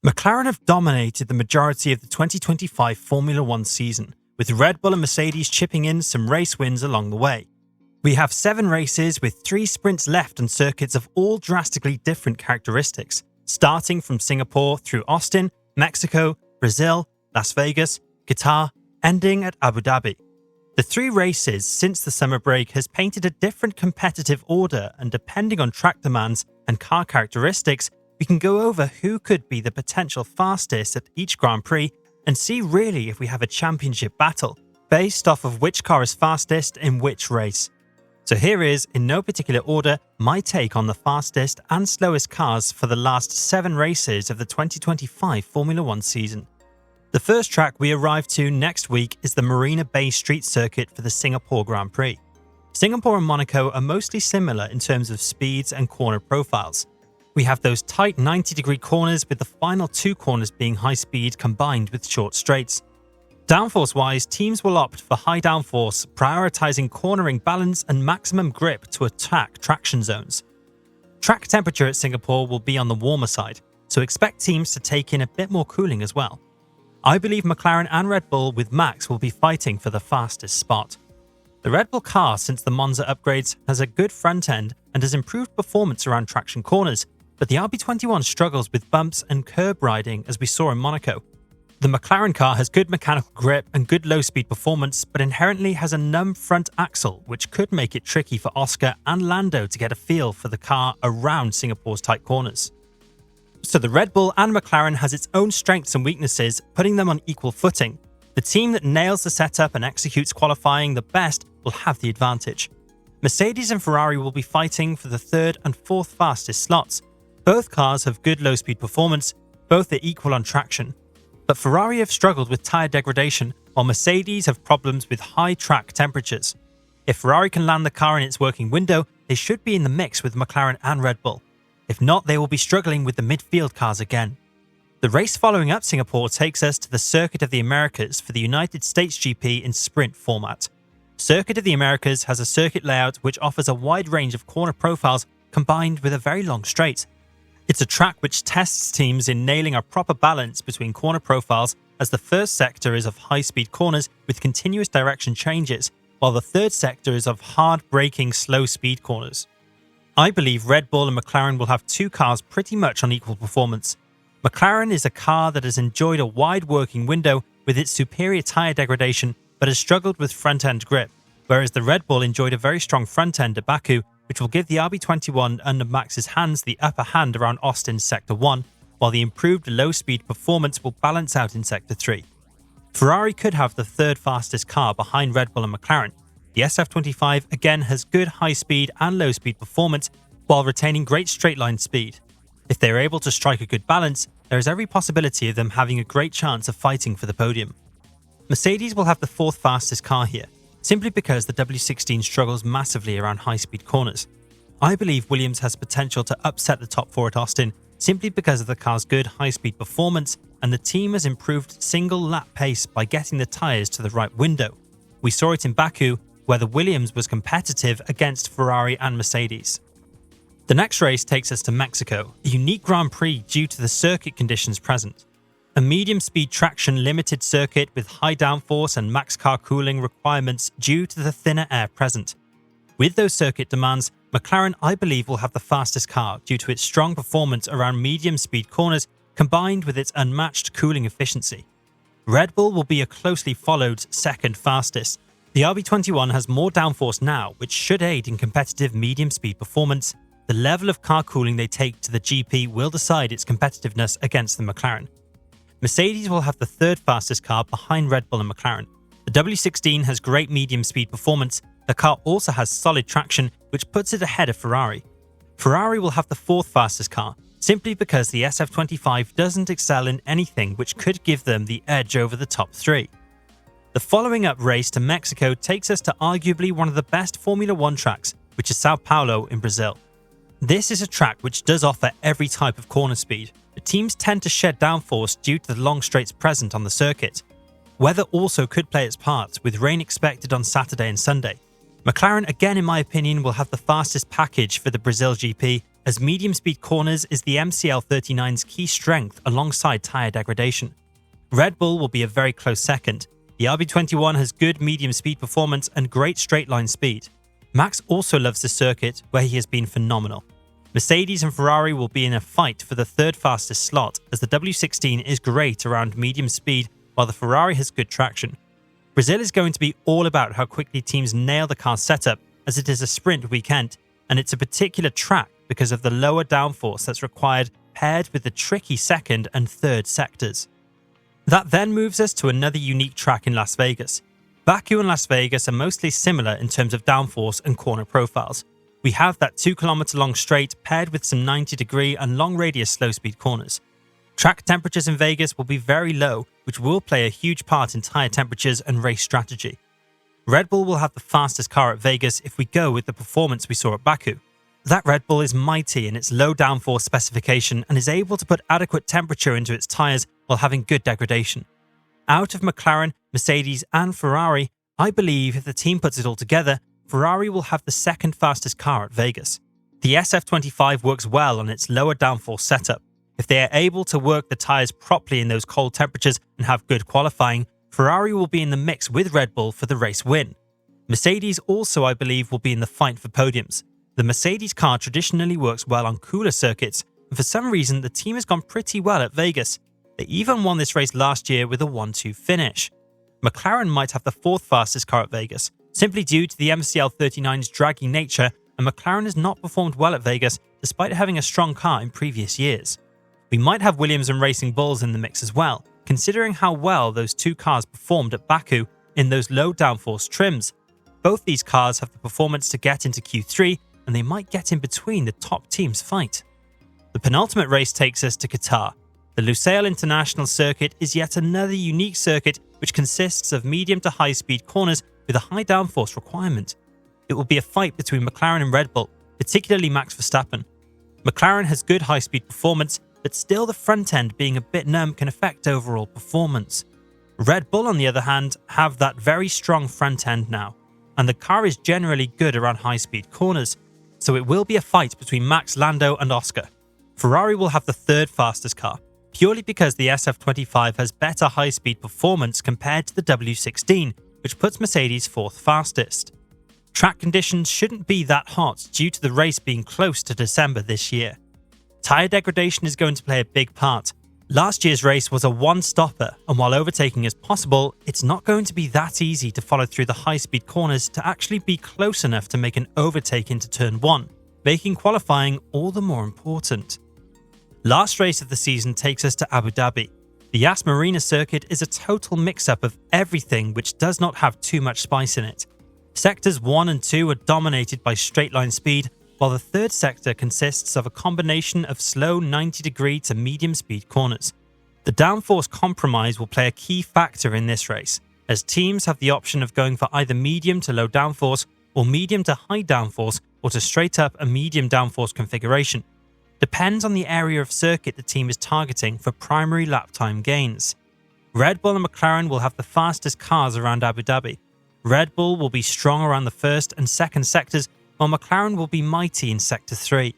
McLaren have dominated the majority of the 2025 Formula One season, with Red Bull and Mercedes chipping in some race wins along the way. We have 7 races with 3 sprints left on circuits of all drastically different characteristics, starting from Singapore through Austin, Mexico, Brazil, Las Vegas, Qatar, ending at Abu Dhabi. The 3 races since the summer break has painted a different competitive order, and depending on track demands and car characteristics, we can go over who could be the potential fastest at each Grand Prix and see really if we have a championship battle, based off of which car is fastest in which race. So here is, in no particular order, my take on the fastest and slowest cars for the last 7 races of the 2025 Formula One season. The first track we arrive to next week is the Marina Bay Street Circuit for the Singapore Grand Prix. Singapore and Monaco are mostly similar in terms of speeds and corner profiles. We have those tight 90-degree corners, with the final 2 corners being high speed combined with short straights. Downforce-wise, teams will opt for high downforce, prioritizing cornering balance and maximum grip to attack traction zones. Track temperature at Singapore will be on the warmer side, so expect teams to take in a bit more cooling as well. I believe McLaren and Red Bull with Max will be fighting for the fastest spot. The Red Bull car, since the Monza upgrades, has a good front end and has improved performance around traction corners, but the RB21 struggles with bumps and curb riding, as we saw in Monaco. The McLaren car has good mechanical grip and good low-speed performance, but inherently has a numb front axle, which could make it tricky for Oscar and Lando to get a feel for the car around Singapore's tight corners. So the Red Bull and McLaren has its own strengths and weaknesses, putting them on equal footing. The team that nails the setup and executes qualifying the best will have the advantage. Mercedes and Ferrari will be fighting for the 3rd and 4th fastest slots. Both cars have good low-speed performance, both are equal on traction. But Ferrari have struggled with tyre degradation, while Mercedes have problems with high track temperatures. If Ferrari can land the car in its working window, they should be in the mix with McLaren and Red Bull. If not, they will be struggling with the midfield cars again. The race following up Singapore takes us to the Circuit of the Americas for the United States GP in sprint format. Circuit of the Americas has a circuit layout which offers a wide range of corner profiles combined with a very long straight. It's a track which tests teams in nailing a proper balance between corner profiles, as the first sector is of high-speed corners with continuous direction changes, while the third sector is of hard braking slow-speed corners. I believe Red Bull and McLaren will have 2 cars pretty much on equal performance. McLaren is a car that has enjoyed a wide working window with its superior tyre degradation, but has struggled with front-end grip, whereas the Red Bull enjoyed a very strong front end at Baku, which will give the RB21 under Max's hands the upper hand around Austin's Sector 1, while the improved low-speed performance will balance out in Sector 3. Ferrari could have the 3rd fastest car behind Red Bull and McLaren. The SF25 again has good high-speed and low-speed performance while retaining great straight-line speed. If they are able to strike a good balance, there is every possibility of them having a great chance of fighting for the podium. Mercedes will have the 4th fastest car here, simply because the W16 struggles massively around high-speed corners. I believe Williams has potential to upset the top 4 at Austin, simply because of the car's good high-speed performance, and the team has improved single lap pace by getting the tyres to the right window. We saw it in Baku, where the Williams was competitive against Ferrari and Mercedes. The next race takes us to Mexico, a unique Grand Prix due to the circuit conditions present. A medium-speed traction limited circuit with high downforce and max car cooling requirements due to the thinner air present. With those circuit demands, McLaren I believe will have the fastest car due to its strong performance around medium-speed corners combined with its unmatched cooling efficiency. Red Bull will be a closely followed 2nd fastest. The RB21 has more downforce now, which should aid in competitive medium-speed performance. The level of car cooling they take to the GP will decide its competitiveness against the McLaren. Mercedes will have the 3rd fastest car behind Red Bull and McLaren. The W16 has great medium-speed performance. The car also has solid traction, which puts it ahead of Ferrari. Ferrari will have the 4th fastest car, simply because the SF25 doesn't excel in anything which could give them the edge over the top 3. The following up race to Mexico takes us to arguably one of the best Formula One tracks, which is Sao Paulo in Brazil. This is a track which does offer every type of corner speed, but teams tend to shed downforce due to the long straights present on the circuit. Weather also could play its part, with rain expected on Saturday and Sunday. McLaren again in my opinion will have the fastest package for the Brazil GP, as medium-speed corners is the MCL39's key strength alongside tyre degradation. Red Bull will be a very close second. The RB21 has good medium-speed performance and great straight-line speed. Max also loves the circuit, where he has been phenomenal. Mercedes and Ferrari will be in a fight for the third fastest slot, as the W16 is great around medium speed while the Ferrari has good traction. Brazil is going to be all about how quickly teams nail the car setup, as it is a sprint weekend, and it's a particular track because of the lower downforce that's required paired with the tricky second and third sectors. That then moves us to another unique track in Las Vegas. Baku and Las Vegas are mostly similar in terms of downforce and corner profiles. We have that 2-kilometer long straight paired with some 90-degree and long radius slow-speed corners. Track temperatures in Vegas will be very low, which will play a huge part in tyre temperatures and race strategy. Red Bull will have the fastest car at Vegas if we go with the performance we saw at Baku. That Red Bull is mighty in its low downforce specification and is able to put adequate temperature into its tyres while having good degradation. Out of McLaren, Mercedes and Ferrari, I believe if the team puts it all together, Ferrari will have the second fastest car at Vegas. The SF25 works well on its lower downforce setup. If they are able to work the tyres properly in those cold temperatures and have good qualifying, Ferrari will be in the mix with Red Bull for the race win. Mercedes also, I believe, will be in the fight for podiums. The Mercedes car traditionally works well on cooler circuits, and for some reason the team has gone pretty well at Vegas. They even won this race last year with a 1-2 finish. McLaren might have the fourth fastest car at Vegas, simply due to the MCL39's draggy nature, and McLaren has not performed well at Vegas despite having a strong car in previous years. We might have Williams and Racing Bulls in the mix as well, considering how well those two cars performed at Baku in those low downforce trims. Both these cars have the performance to get into Q3, and they might get in between the top teams' fight. The penultimate race takes us to Qatar. The Lusail International Circuit is yet another unique circuit which consists of medium to high speed corners with a high downforce requirement. It will be a fight between McLaren and Red Bull, particularly Max Verstappen. McLaren has good high speed performance, but still the front end being a bit numb can affect overall performance. Red Bull, on the other hand, have that very strong front end now, and the car is generally good around high speed corners, so it will be a fight between Max, Lando and Oscar. Ferrari will have the third fastest car, purely because the SF25 has better high speed performance compared to the W16, which puts Mercedes fourth fastest. Track conditions shouldn't be that hot due to the race being close to December this year. Tyre degradation is going to play a big part. Last year's race was a one-stopper, and while overtaking is possible, it's not going to be that easy to follow through the high-speed corners to actually be close enough to make an overtake into turn 1, making qualifying all the more important. Last race of the season takes us to Abu Dhabi. The Yas Marina circuit is a total mix-up of everything which does not have too much spice in it. Sectors 1 and 2 are dominated by straight-line speed, while the third sector consists of a combination of slow 90-degree to medium-speed corners. The downforce compromise will play a key factor in this race, as teams have the option of going for either medium to low downforce or medium to high downforce or to straight up a medium downforce configuration. Depends on the area of circuit the team is targeting for primary lap time gains. Red Bull and McLaren will have the fastest cars around Abu Dhabi. Red Bull will be strong around the first and second sectors, while McLaren will be mighty in Sector 3.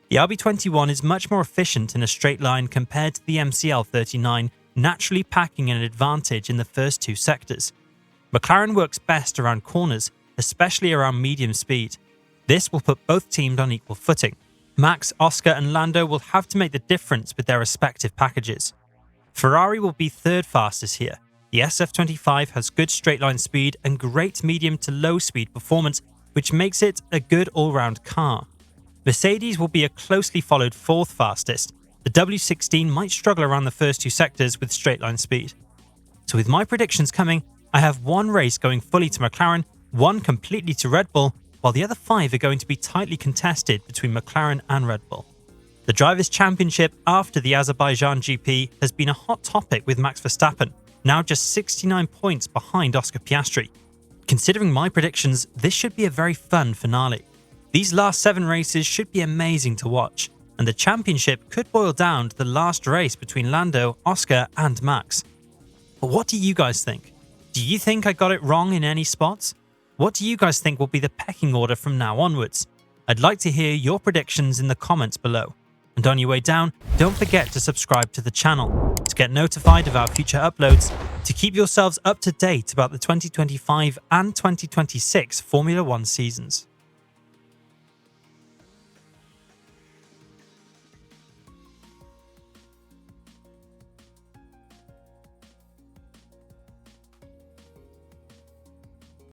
The RB21 is much more efficient in a straight line compared to the MCL39, naturally packing an advantage in the first two sectors. McLaren works best around corners, especially around medium speed. This will put both teams on equal footing. Max, Oscar and Lando will have to make the difference with their respective packages. Ferrari will be third fastest here. The SF25 has good straight line speed and great medium to low speed performance, which makes it a good all-round car. Mercedes will be a closely followed fourth fastest. The W16 might struggle around the first two sectors with straight line speed. So with my predictions coming, I have one race going fully to McLaren, one completely to Red Bull, while the other 5 are going to be tightly contested between McLaren and Red Bull. The Drivers' Championship after the Azerbaijan GP has been a hot topic with Max Verstappen, now just 69 points behind Oscar Piastri. Considering my predictions, this should be a very fun finale. These last 7 races should be amazing to watch, and the championship could boil down to the last race between Lando, Oscar and Max. But what do you guys think? Do you think I got it wrong in any spots? What do you guys think will be the pecking order from now onwards? I'd like to hear your predictions in the comments below. And on your way down, don't forget to subscribe to the channel to get notified of our future uploads, to keep yourselves up to date about the 2025 and 2026 Formula 1 seasons.